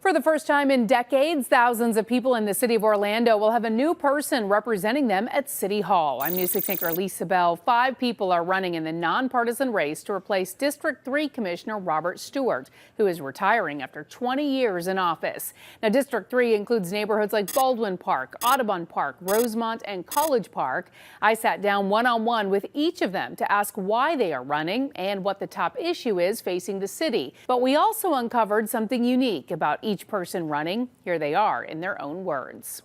For the first time in decades, thousands of people in the city of Orlando will have a new person representing them at City Hall. I'm News 6 anchor Lisa Bell. 5 people are running in the nonpartisan race to replace District 3 Commissioner Robert Stewart, who is retiring after 20 years in office. Now, District 3 includes neighborhoods like Baldwin Park, Audubon Park, Rosemont, and College Park. I sat down one-on-one with each of them to ask why they are running and what the top issue is facing the city. But we also uncovered something unique about each person running. Here they are in their own words.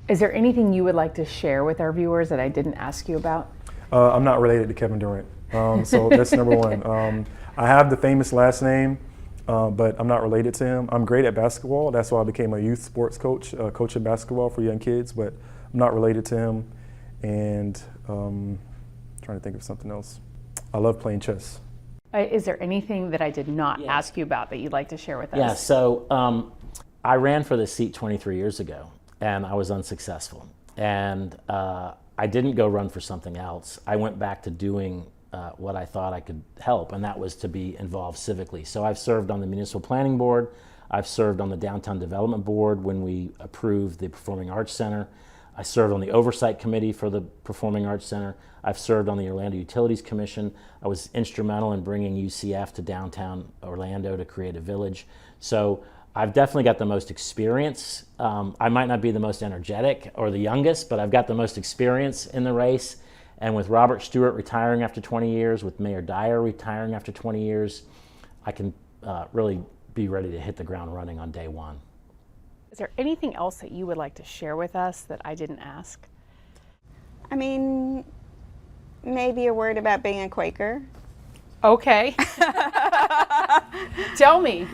Is there anything you would like to share with our viewers that I didn't ask you about? I'm not related to Kevin Durant, so that's number one. I have the famous last name, but I'm not related to him. I'm great at basketball. That's why I became a youth sports coach, coaching basketball for young kids, but I'm not related to him. And trying to think of something else. I love playing chess. Is there anything that I did not ask you about that you'd like to share with us? Yeah, so I ran for this seat 23 years ago, and I was unsuccessful. And I didn't go run for something else. I went back to doing what I thought I could help, and that was to be involved civically. So I've served on the Municipal Planning Board. I've served on the Downtown Development Board when we approved the Performing Arts Center. I served on the Oversight Committee for the Performing Arts Center. I've served on the Orlando Utilities Commission. I was instrumental in bringing UCF to downtown Orlando to create a village. So I've definitely got the most experience. I might not be the most energetic or the youngest, but I've got the most experience in the race. And with Robert Stewart retiring after 20 years, with Mayor Dyer retiring after 20 years, I can really be ready to hit the ground running on day one. Is there anything else that you would like to share with us that I didn't ask? I mean, maybe a word about being a Quaker. Okay. Tell me.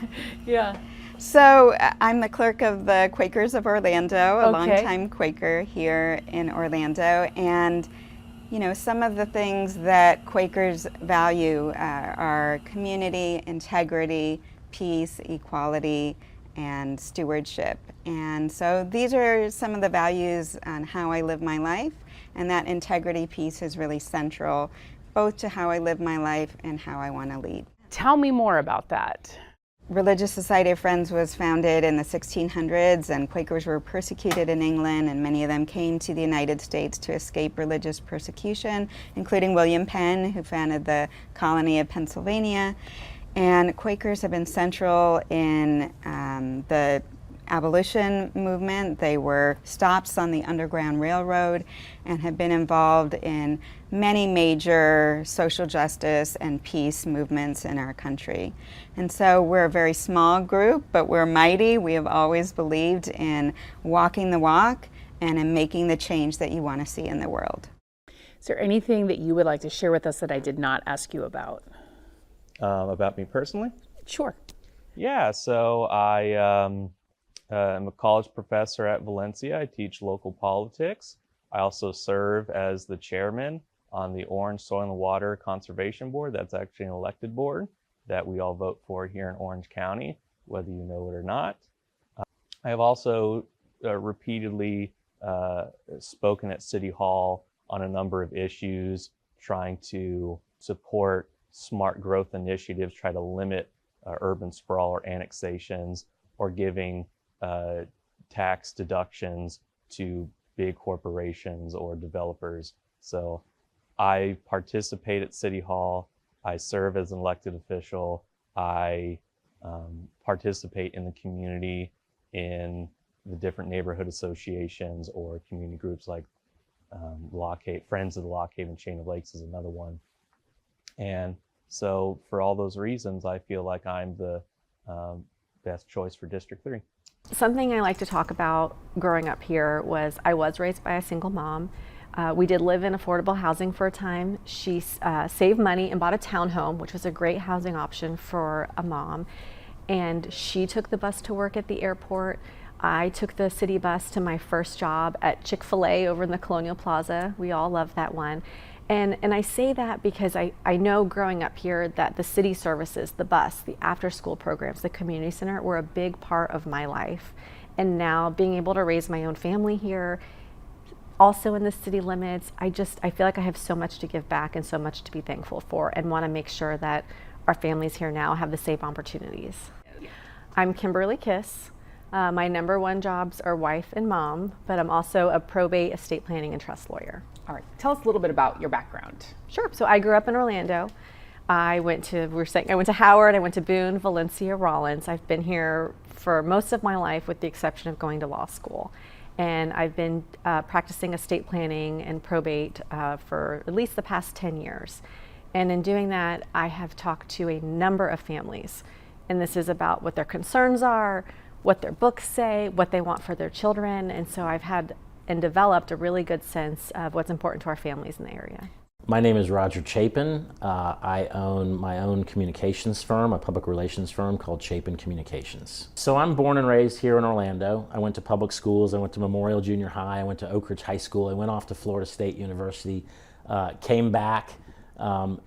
Yeah. So I'm the clerk of the Quakers of Orlando, a Okay. longtime Quaker here in Orlando. And, you know, some of the things that Quakers value are community, integrity, peace, equality, and stewardship. And so these are some of the values on how I live my life, and that integrity piece is really central both to how I live my life and how I want to lead. Tell me more about that. Religious Society of Friends was founded in the 1600s, and Quakers were persecuted in England, and many of them came to the United States to escape religious persecution, including William Penn, who founded the colony of Pennsylvania. And Quakers have been central in the abolition movement. They were stops on the Underground Railroad and have been involved in many major social justice and peace movements in our country. And so we're a very small group, but we're mighty. We have always believed in walking the walk and in making the change that you want to see in the world. Is there anything that you would like to share with us that I did not ask you about? About me personally? Sure. Yeah, so I am a college professor at Valencia. I teach local politics. I also serve as the chairman on the Orange Soil and Water Conservation Board. That's actually an elected board that we all vote for here in Orange County, whether you know it or not. I have also repeatedly spoken at City Hall on a number of issues, trying to support smart growth initiatives, try to limit urban sprawl or annexations, or giving tax deductions to big corporations or developers. So I participate at City Hall. I serve as an elected official. I participate in the community in the different neighborhood associations or community groups like Friends of the Lock Haven Chain of Lakes is another one. And so for all those reasons, I feel like I'm the best choice for District 3. Something I like to talk about growing up here was I was raised by a single mom. We did live in affordable housing for a time. She saved money and bought a townhome, which was a great housing option for a mom. And she took the bus to work at the airport. I took the city bus to my first job at Chick-fil-A over in the Colonial Plaza. We all love that one. And I say that because I know growing up here that the city services, the bus, the after-school programs, the community center were a big part of my life. And now being able to raise my own family here, also in the city limits, I feel like I have so much to give back and so much to be thankful for, and want to make sure that our families here now have the same opportunities. I'm Kimberly Kiss. My number one jobs are wife and mom, but I'm also a probate, estate planning, and trust lawyer. All right, tell us a little bit about your background. Sure. So I grew up in Orlando. I went to Howard, I went to Boone, Valencia, Rollins. I've been here for most of my life with the exception of going to law school. And I've been practicing estate planning and probate for at least the past 10 years. And in doing that, I have talked to a number of families. And this is about what their concerns are, what their books say, what they want for their children. And so I've had and developed a really good sense of what's important to our families in the area. My name is Roger Chapin. I own my own communications firm, a public relations firm called Chapin Communications. So I'm born and raised here in Orlando. I went to public schools. I went to Memorial Junior High. I went to Oak Ridge High School. I went off to Florida State University, came back,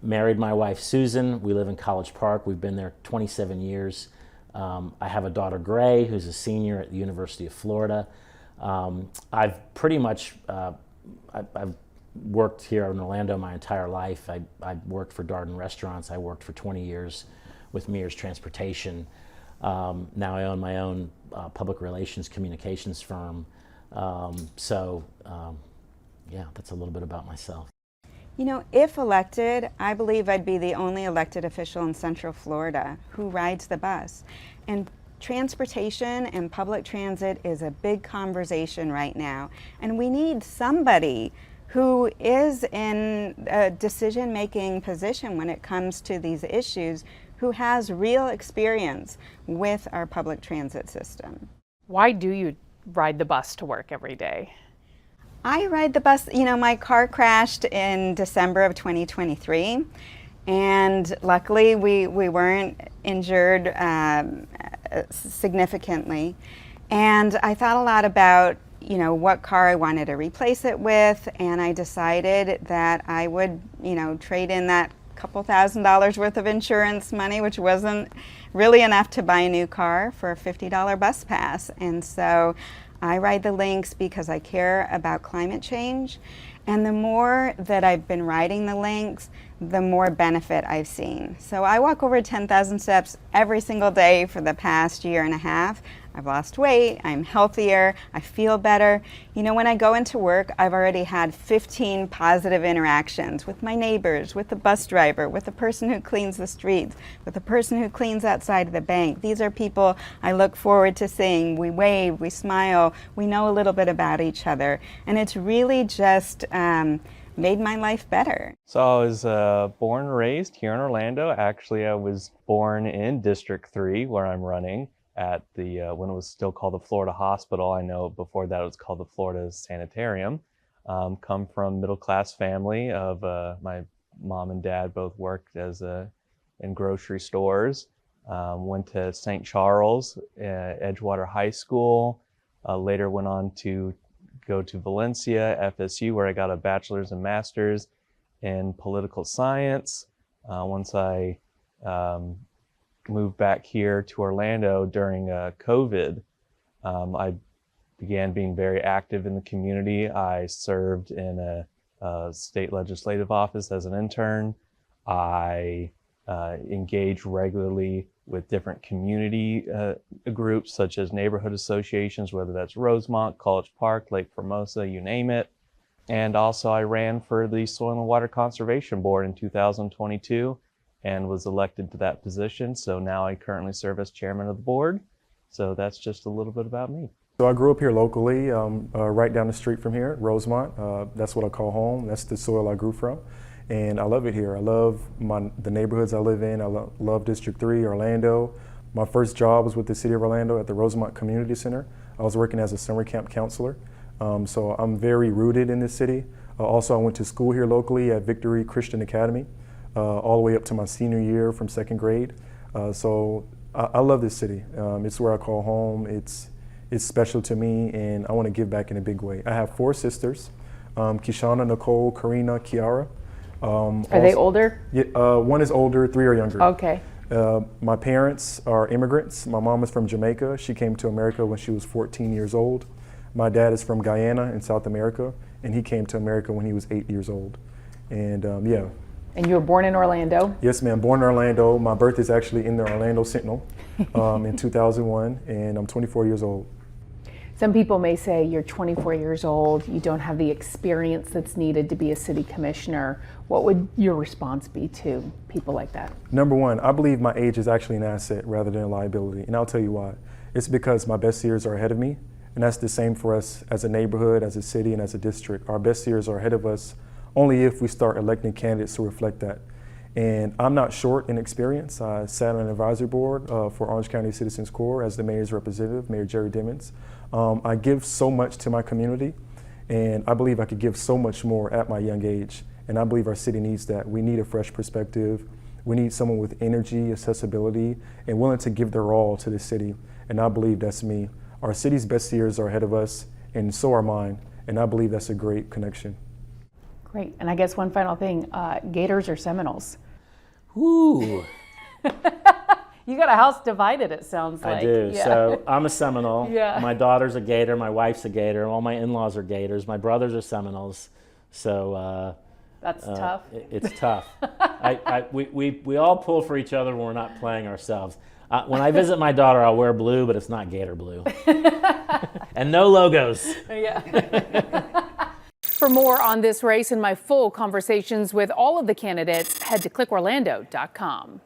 married my wife Susan. We live in College Park. We've been there 27 years. I have a daughter, Gray, who's a senior at the University of Florida. I've pretty much I've worked here in Orlando my entire life. I worked for Darden Restaurants. I worked for 20 years with Mears Transportation. Now I own my own public relations communications firm. Yeah, that's a little bit about myself. You know, if elected, I believe I'd be the only elected official in Central Florida who rides the bus. And transportation and public transit is a big conversation right now. And we need somebody who is in a decision-making position when it comes to these issues, who has real experience with our public transit system. Why do you ride the bus to work every day? I ride the bus, you know, my car crashed in December of 2023, and luckily we weren't injured significantly. And I thought a lot about, you know, what car I wanted to replace it with, and I decided that I would, you know, trade in that couple $1,000s worth of insurance money, which wasn't really enough to buy a new car, for a $50 bus pass. And so I ride the Lynx because I care about climate change, and the more that I've been riding the Lynx, the more benefit I've seen. So I walk over 10,000 steps every single day for the past year and a half. I've lost weight, I'm healthier, I feel better. You know, when I go into work, I've already had 15 positive interactions with my neighbors, with the bus driver, with the person who cleans the streets, with the person who cleans outside the bank. These are people I look forward to seeing. We wave, we smile, we know a little bit about each other. And it's really just made my life better. So I was born and raised here in Orlando. Actually, I was born in District 3, where I'm running at the, when it was still called the Florida Hospital. I know before that it was called the Florida Sanitarium. Come from middle-class family of my mom and dad both worked as in grocery stores. Went to St. Charles, Edgewater High School. Later went on to go to Valencia, FSU, where I got a bachelor's and master's in political science. Once I moved back here to Orlando during COVID, I began being very active in the community. I served in a state legislative office as an intern. I engaged regularly with different community groups, such as neighborhood associations, whether that's Rosemont, College Park, Lake Formosa, you name it. And also I ran for the Soil and Water Conservation Board in 2022 and was elected to that position. So now I currently serve as chairman of the board. So that's just a little bit about me. So I grew up here locally, right down the street from here, Rosemont. That's what I call home. That's the soil I grew from. And I love it here. I love the neighborhoods I live in. I love District 3, Orlando. My first job was with the City of Orlando at the Rosemont Community Center. I was working as a summer camp counselor. So I'm very rooted in this city. Also, I went to school here locally at Victory Christian Academy, all the way up to my senior year from 2nd grade. So I love this city. It's where I call home. It's special to me, and I want to give back in a big way. I have 4 sisters, Kishana, Nicole, Karina, Kiara. Are they older? Yeah, 1 is older, 3 are younger. Okay. My parents are immigrants. My mom is from Jamaica. She came to America when she was 14 years old. My dad is from Guyana in South America, and he came to America when he was 8 years old. And yeah. And you were born in Orlando? Yes, ma'am. Born in Orlando. My birth is actually in the Orlando Sentinel. in 2001, and I'm 24 years old. Some people may say you're 24 years old, you don't have the experience that's needed to be a city commissioner. What would your response be to people like that? Number one, I believe my age is actually an asset rather than a liability, and I'll tell you why. It's because my best years are ahead of me, and that's the same for us as a neighborhood, as a city, and as a district. Our best years are ahead of us only if we start electing candidates to reflect that. And I'm not short in experience. I sat on an advisory board for Orange County Citizens Corps as the mayor's representative, Mayor Jerry Dimmons. I give so much to my community, and I believe I could give so much more at my young age. And I believe our city needs that. We need a fresh perspective. We need someone with energy, accessibility, and willing to give their all to the city. And I believe that's me. Our city's best years are ahead of us, and so are mine. And I believe that's a great connection. Great. And I guess one final thing, Gators or Seminoles? Ooh, You got a house divided, it sounds like. I do. Yeah. So I'm a Seminole. Yeah. My daughter's a Gator. My wife's a Gator. All my in-laws are Gators. My brothers are Seminoles. So That's tough. It's tough. We all pull for each other when we're not playing ourselves. When I visit my daughter, I'll wear blue, but it's not Gator blue. And no logos. Yeah. For more on this race and my full conversations with all of the candidates, head to clickorlando.com.